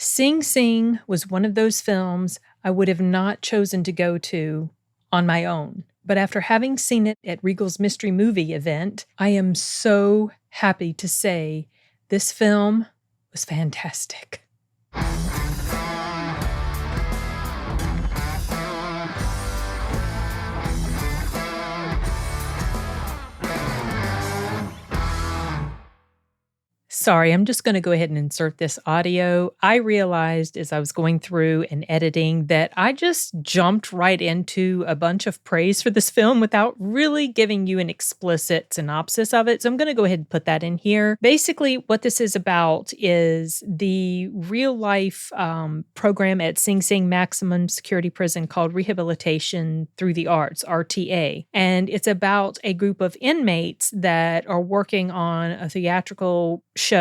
Sing Sing was one of those films I would have not chosen to go to on my own. But after having seen it at Regal's Mystery Movie event, I am so happy to say this film was fantastic. Sorry, I'm just going to go ahead and insert this audio. I realized as I was going through and editing that I just jumped right into a bunch of praise for this film without really giving you an explicit synopsis of it. So I'm going to go ahead and put that in here. Basically, what this is about is the real life program at Sing Sing Maximum Security Prison called Rehabilitation Through the Arts, RTA. And it's about a group of inmates that are working on a theatrical show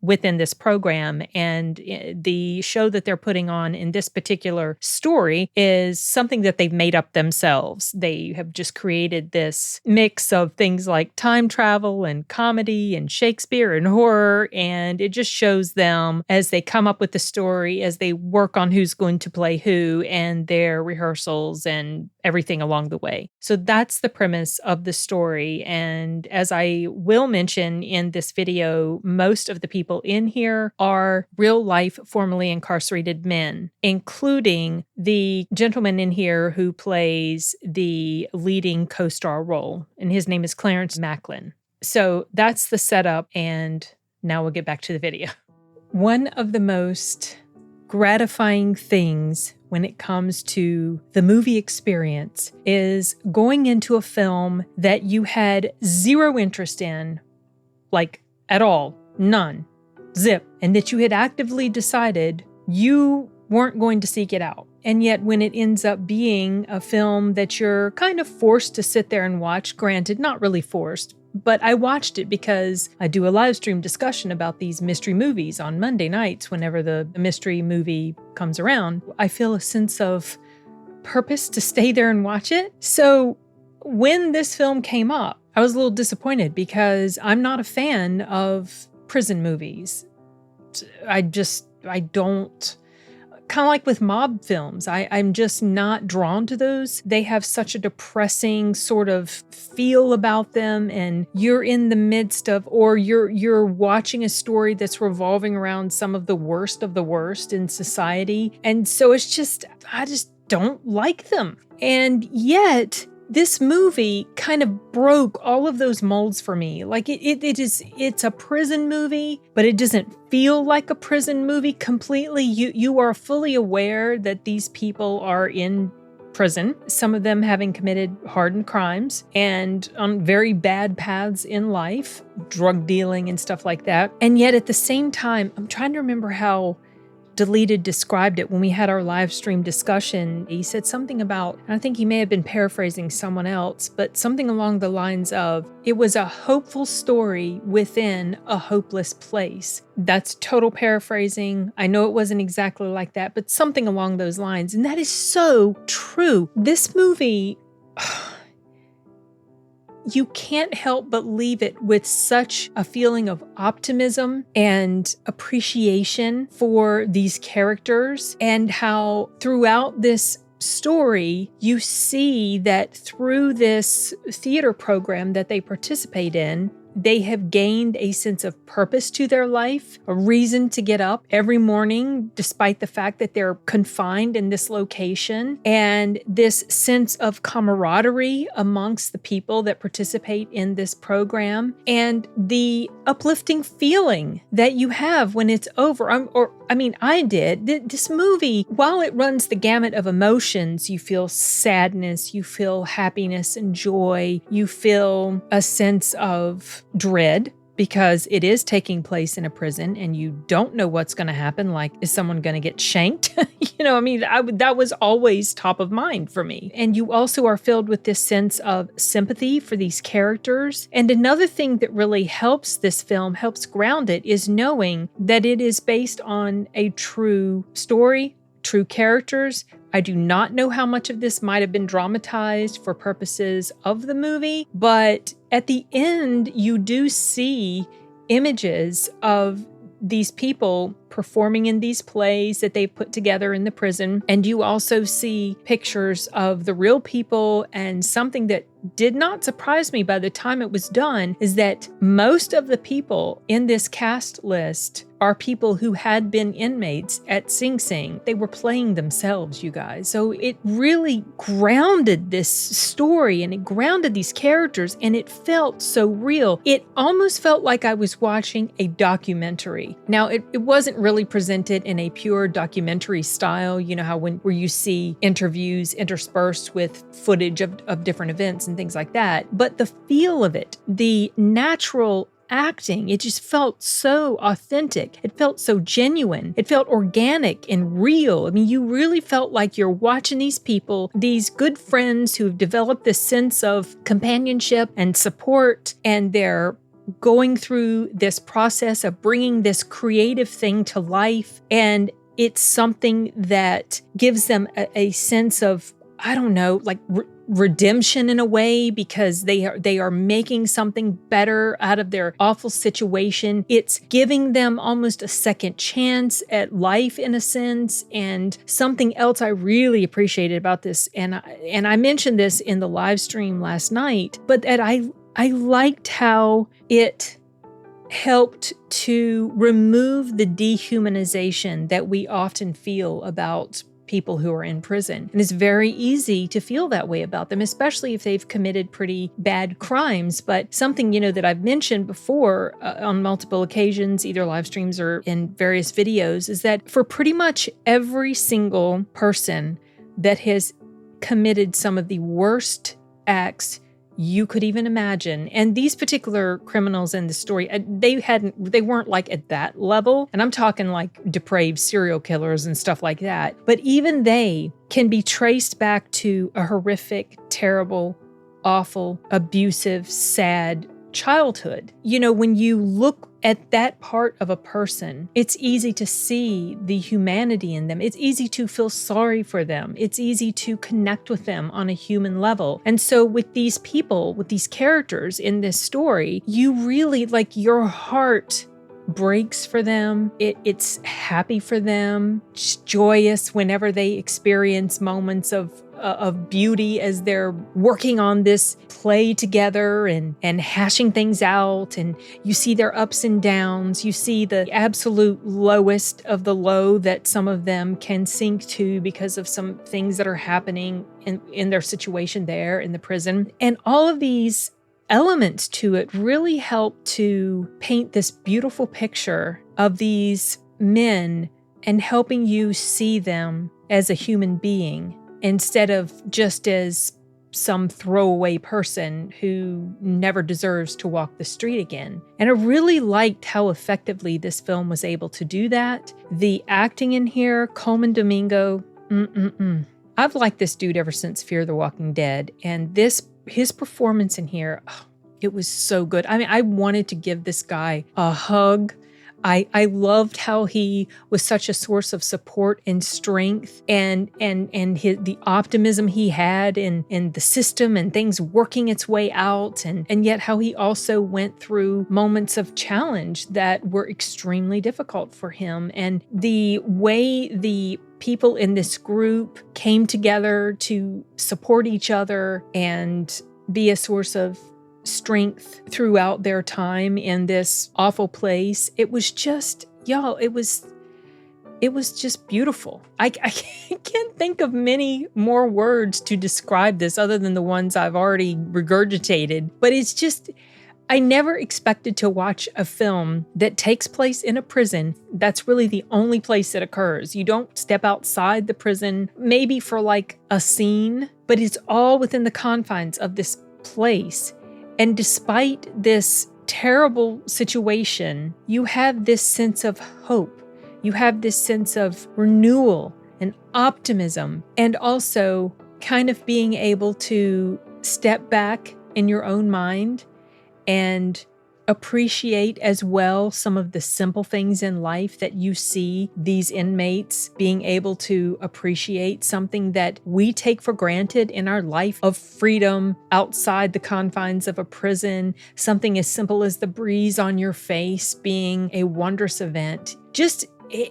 within this program. And the show that they're putting on in this particular story is something that they've made up themselves. They have just created this mix of things like time travel and comedy and Shakespeare and horror. And it just shows them as they come up with the story, as they work on who's going to play who and their rehearsals and everything along the way. So that's the premise of the story. And as I will mention in this video, most of the people in here are real life formerly incarcerated men, including the gentleman in here who plays the leading co-star role. And his name is Clarence Maclin. So that's the setup. And now we'll get back to the video. One of the most gratifying things when it comes to the movie experience is going into a film that you had zero interest in, like at all, none, zip, and that you had actively decided you weren't going to seek it out. And yet when it ends up being a film that you're kind of forced to sit there and watch, granted, not really forced, but I watched it because I do a live stream discussion about these mystery movies on Monday nights whenever the mystery movie comes around. I feel a sense of purpose to stay there and watch it. So when this film came up, I was a little disappointed because I'm not a fan of prison movies. I don't... Kind of like with mob films, I'm just not drawn to those. They have such a depressing sort of feel about them, and you're in the midst of, or you're watching a story that's revolving around some of the worst in society. And so it's just, I just don't like them. And yet, this movie kind of broke all of those molds for me. Like it's a prison movie, but it doesn't feel like a prison movie completely. You are fully aware that these people are in prison, some of them having committed hardened crimes and on very bad paths in life, drug dealing and stuff like that. And yet at the same time, I'm trying to remember how Deleted described it when we had our live stream discussion. He said something about, I think he may have been paraphrasing someone else, but something along the lines of, it was a hopeful story within a hopeless place. That's total paraphrasing. I know it wasn't exactly like that, but something along those lines. And that is so true. This movie, you can't help but leave it with such a feeling of optimism and appreciation for these characters, and how throughout this story, you see that through this theater program that they participate in, they have gained a sense of purpose to their life, a reason to get up every morning, despite the fact that they're confined in this location, and this sense of camaraderie amongst the people that participate in this program, and the uplifting feeling that you have when it's over. I did. This movie, while it runs the gamut of emotions, you feel sadness, you feel happiness and joy, you feel a sense of dread because it is taking place in a prison and you don't know what's going to happen. Like, is someone going to get shanked? That was always top of mind for me. And you also are filled with this sense of sympathy for these characters. And another thing that really helps this film, helps ground it, is knowing that it is based on a true story, true characters. I do not know how much of this might have been dramatized for purposes of the movie, but at the end, you do see images of these people performing in these plays that they put together in the prison. And you also see pictures of the real people. And something that did not surprise me by the time it was done is that most of the people in this cast list are people who had been inmates at Sing Sing. They were playing themselves, you guys. So it really grounded this story and it grounded these characters and it felt so real. It almost felt like I was watching a documentary. Now, it wasn't really presented in a pure documentary style, you know how where you see interviews interspersed with footage of different events and things like that. But the feel of it, the natural acting, it just felt so authentic. It felt so genuine. It felt organic and real. I mean, you really felt like you're watching these people, these good friends who have developed this sense of companionship and support, and they're going through this process of bringing this creative thing to life. And it's something that gives them a sense of, I don't know, like redemption in a way, because they are making something better out of their awful situation. It's giving them almost a second chance at life in a sense. And something else I really appreciated about this, and I mentioned this in the live stream last night, but that I liked how it helped to remove the dehumanization that we often feel about people who are in prison. And it's very easy to feel that way about them, especially if they've committed pretty bad crimes. But something, that I've mentioned before on multiple occasions, either live streams or in various videos, is that for pretty much every single person that has committed some of the worst acts you could even imagine. And these particular criminals in the story, they weren't like at that level. And I'm talking like depraved serial killers and stuff like that. But even they can be traced back to a horrific, terrible, awful, abusive, sad childhood. When you look at that part of a person, it's easy to see the humanity in them. It's easy to feel sorry for them. It's easy to connect with them on a human level. And so with these people, with these characters in this story, you really, like, your heart breaks for them. It's happy for them. It's joyous whenever they experience moments of beauty as they're working on this play together and hashing things out. And you see their ups and downs. You see the absolute lowest of the low that some of them can sink to because of some things that are happening in their situation there in the prison. And all of these elements to it really help to paint this beautiful picture of these men and helping you see them as a human being instead of just as some throwaway person who never deserves to walk the street again. And I really liked how effectively this film was able to do that. The acting in here, Colman Domingo, I've liked this dude ever since Fear the Walking Dead. And his performance in here, it was so good. I mean, I wanted to give this guy a hug. I loved how he was such a source of support and strength, and the optimism he had in the system and things working its way out, and yet how he also went through moments of challenge that were extremely difficult for him. And the way the people in this group came together to support each other and be a source of strength throughout their time in this awful place. It was just, y'all, it was just beautiful. I can't think of many more words to describe this other than the ones I've already regurgitated. But it's just, I never expected to watch a film that takes place in a prison. That's really the only place it occurs. You don't step outside the prison, maybe for like a scene, but it's all within the confines of this place. And despite this terrible situation, you have this sense of hope. You have this sense of renewal and optimism, and also kind of being able to step back in your own mind and appreciate as well some of the simple things in life that you see these inmates being able to appreciate, something that we take for granted in our life of freedom outside the confines of a prison, something as simple as the breeze on your face being a wondrous event. Just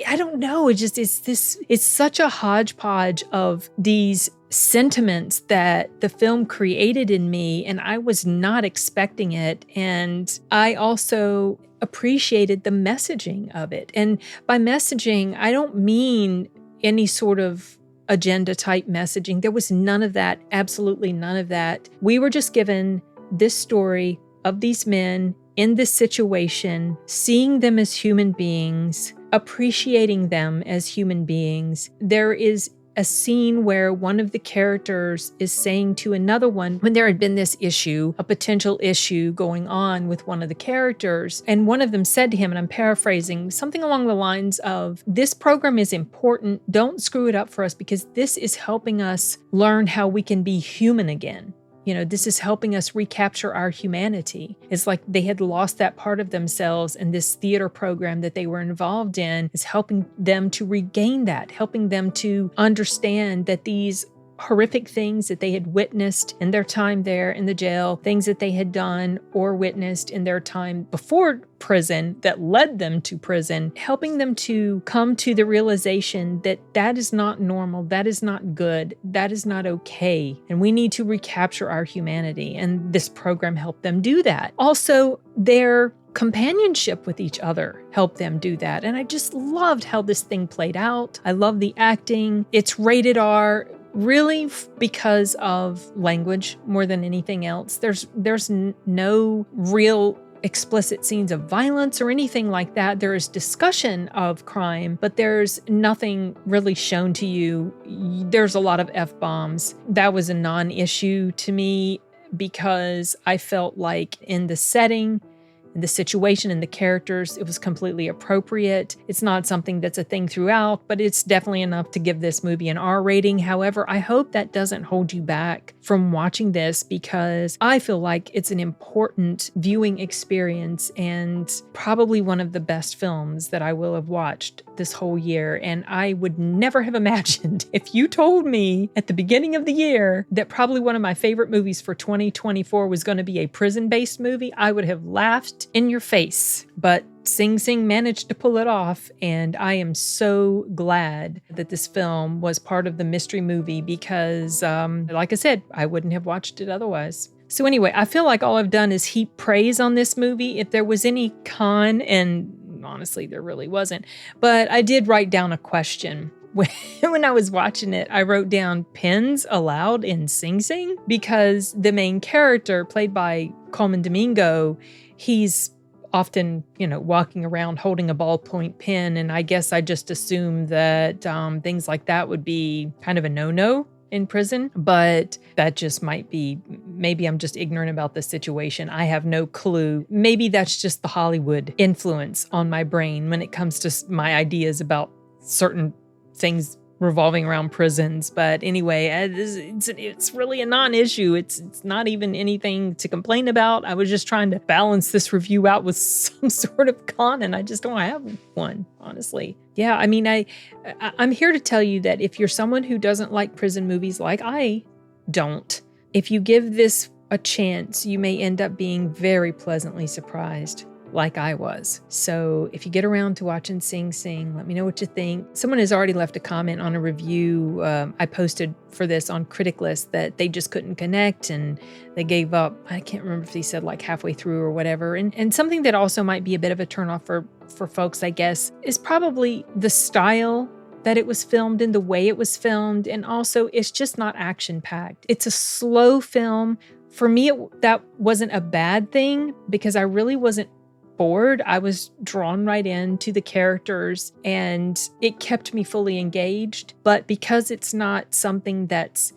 I don't know. It's such a hodgepodge of these sentiments that the film created in me, and I was not expecting it. And I also appreciated the messaging of it. And by messaging, I don't mean any sort of agenda type messaging. There was none of that, absolutely none of that. We were just given this story of these men in this situation, seeing them as human beings, appreciating them as human beings. There is a scene where one of the characters is saying to another one, when there had been this issue, a potential issue going on with one of the characters, and one of them said to him, and I'm paraphrasing, something along the lines of, "This program is important. Don't screw it up for us, because this is helping us learn how we can be human again. You know, this is helping us recapture our humanity." It's like they had lost that part of themselves, and this theater program that they were involved in is helping them to regain that, helping them to understand that these horrific things that they had witnessed in their time there in the jail, things that they had done or witnessed in their time before prison that led them to prison, helping them to come to the realization that that is not normal, that is not good, that is not okay, and we need to recapture our humanity. And this program helped them do that. Also, their companionship with each other helped them do that. And I just loved how this thing played out. I love the acting. It's rated R. Really because of language more than anything else. There's no real explicit scenes of violence or anything like that. There is discussion of crime, but there's nothing really shown to you. There's a lot of F-bombs. That was a non-issue to me because I felt like in the setting, the situation and the characters, it was completely appropriate. It's not something that's a thing throughout, but it's definitely enough to give this movie an R rating. However, I hope that doesn't hold you back from watching this, because I feel like it's an important viewing experience and probably one of the best films that I will have watched this whole year. And I would never have imagined, if you told me at the beginning of the year that probably one of my favorite movies for 2024 was going to be a prison-based movie, I would have laughed in your face. But Sing Sing managed to pull it off, and I am so glad that this film was part of the mystery movie because, like I said, I wouldn't have watched it otherwise. So anyway, I feel like all I've done is heap praise on this movie. If there was any con, and honestly, there really wasn't, but I did write down a question. When I was watching it, I wrote down pins allowed in Sing Sing, because the main character, played by Colman Domingo, he's often, walking around holding a ballpoint pen. And I guess I just assumed that things like that would be kind of a no-no in prison, but that just might be, maybe I'm just ignorant about the situation. I have no clue. Maybe that's just the Hollywood influence on my brain when it comes to my ideas about certain things revolving around prisons. But anyway, it's really a non-issue. It's not even anything to complain about. I was just trying to balance this review out with some sort of con, and I just don't have one, honestly. Yeah, I mean, I'm here to tell you that if you're someone who doesn't like prison movies like I don't, if you give this a chance, you may end up being very pleasantly surprised, like I was. So if you get around to watching Sing Sing, let me know what you think. Someone has already left a comment on a review I posted for this on Critic List that they just couldn't connect and they gave up. I can't remember if they said like halfway through or whatever. And something that also might be a bit of a turnoff for folks, I guess, is probably the style that it was filmed in, the way it was filmed. And also it's just not action-packed. It's a slow film. For me, that wasn't a bad thing because I really wasn't bored. I was drawn right into the characters and it kept me fully engaged. But because it's not something that's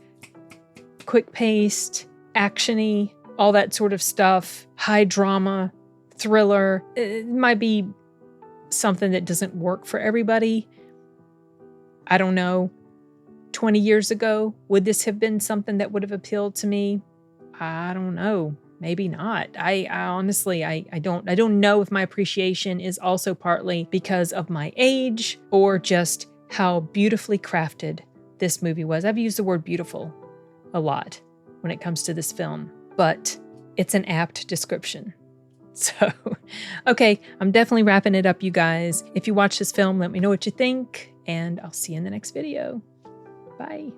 quick-paced, action-y, all that sort of stuff, high drama, thriller, it might be something that doesn't work for everybody. I don't know. 20 years ago, would this have been something that would have appealed to me? I don't know. Maybe not. I honestly, I don't know if my appreciation is also partly because of my age or just how beautifully crafted this movie was. I've used the word beautiful a lot when it comes to this film, but it's an apt description. So, okay, I'm definitely wrapping it up, you guys. If you watch this film, let me know what you think, and I'll see you in the next video. Bye.